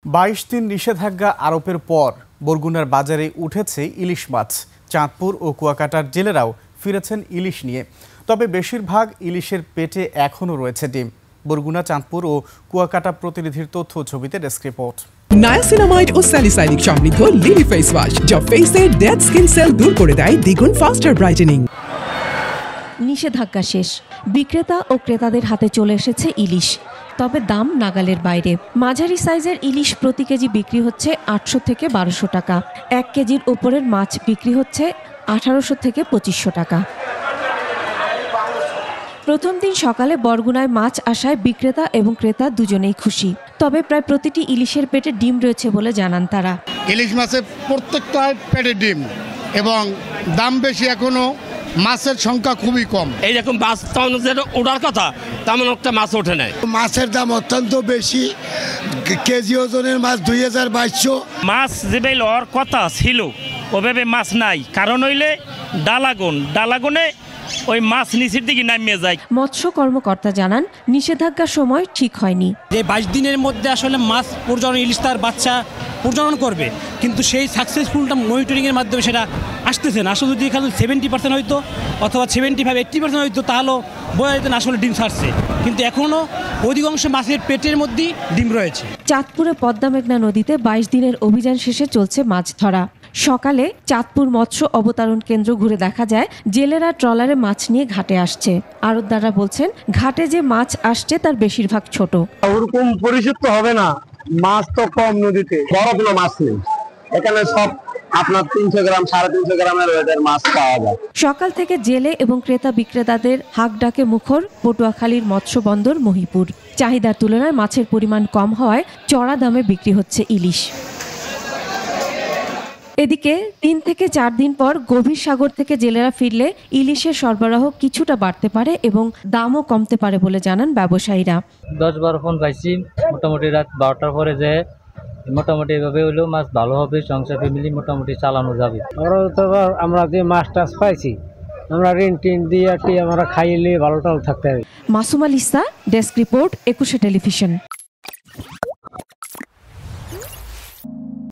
22 দিন নিষেধাজ্ঞা আরোপের পর বরগুনার বাজারে উঠেছে ইলিশ মাছ। চাঁদপুর ও কুয়াকাটার জেলেরাও ফিরেছেন ইলিশ নিয়ে, তবে বেশিরভাগ ইলিশের পেটে এখনও রয়েছে ডিম। বরগুনা, চাঁদপুর ও কুয়াকাটা প্রতিনিধির তথ্য ছবিতে ডেস্ক রিপোর্ট। নায়াসিনামাইড ও স্যালিসাইলিক সমৃদ্ধ লিলি ফেস ওয়াশ যা ফেসের ডেড স্কিন সেল দূর করে দেয় দ্বিগুণ ফাস্টার ব্রাইটেনিং। নিষেধাজ্ঞা শেষ, বিক্রেতা ও ক্রেতাদের হাতে চলে এসেছে ইলিশ, তবে দাম নাগালের বাইরে। মাঝারি সাইজের ইলিশ প্রতি কেজি বিক্রি হচ্ছে 800 থেকে 1200 টাকা। 1 কেজির উপরের মাছ বিক্রি হচ্ছে 1800 থেকে 2500 টাকা। প্রথম দিন সকালে বরগুনায় মাছ আসায় বিক্রেতা এবং ক্রেতা দুজনেই খুশি, তবে প্রায় প্রতিটি ইলিশের পেটে ডিম রয়েছে বলে জানান তারা। ইলিশ মাছের প্রত্যেকটা পেটে ডিম এবং দাম বেশি, এখনো মাছের সংখ্যা খুবই কম। এইরকম মাছ ওঠার কথা তেমন একটা মাছ ওঠে নাই। মাছের দাম অত্যন্ত বেশি, কেজি ওজনের মাছ 2200। মাছ যেভাবে লওয়ার কথা ছিল ওভাবে মাছ নাই, কারণ হইলে ডালাগুনে ওই মাছ নিচের দিকে নামিয়ে যায়। মৎস্য কর্মকর্তা জানান, নিষেধাজ্ঞার সময় ঠিক হয়নি। যে 22 দিনের মধ্যে আসলে মাছ প্রজনন, ইলিশ তার বাচ্চা প্রজনন করবে, কিন্তু সেই সাকসেসফুলটা মনিটরিংয়ের মাধ্যমে সেটা আসতেছে না। আসলে যদি এখানে 70% হইতো অথবা 75-80% হইতো, তাহলেও বোঝা যেত না আসলে ডিম ছাড়ছে, কিন্তু এখনও অধিকাংশ মাছের পেটের মধ্যেই ডিম রয়েছে। চাঁদপুরে পদ্মা মেঘনা নদীতে 22 দিনের অভিযান শেষে চলছে মাছ ধরা। সকালে চাঁদপুর মৎস্য অবতারণ কেন্দ্র ঘুরে দেখা যায় জেলেরা ট্রলারে মাছ নিয়ে ঘাটে আসছে। আড়তদাররা বলছেন, ঘাটে যে মাছ আসছে তার বেশিরভাগ ছোট। ওরকম পরিশুদ্ধ হবে না, মাছ তো কম নদীতে, বড় কোনো মাছ নেই এখানে, সব আপনার 300 গ্রাম 350 গ্রামের ওয়েটের মাছ পাওয়া যায়। সকাল থেকে জেলে এবং ক্রেতা বিক্রেতাদের হাঁক ডাকে মুখর পটুয়াখালীর মৎস্য বন্দর মহিপুর। চাহিদার তুলনায় মাছের পরিমাণ কম হওয়ায় চড়া দামে বিক্রি হচ্ছে ইলিশ। এদিকে 3 থেকে 4 দিন পর গভীর সাগর থেকে জেলেরা ফিরলে ইলিশের সরবরাহ কিছুটা বাড়তে পারে এবং দামও কমতে পারে বলে জানান ব্যবসায়ীরা। 10-12 ফোন পাইছি, মোটামুটি রাত 12টার পরে যে মোটামুটি এভাবে হলেও মাছ ভালো হবে, সংসার ফ্যামিলি মোটামুটি চালানো যাবে। আমরা যে মাছ টাছ পাইছি, আমরা ঋণ দিয়ে আমরা খাইলে ভালো থাকতে হবে। মাসুম আল ইসা, ডেস্ক রিপোর্ট, 21 টেলিভিশন।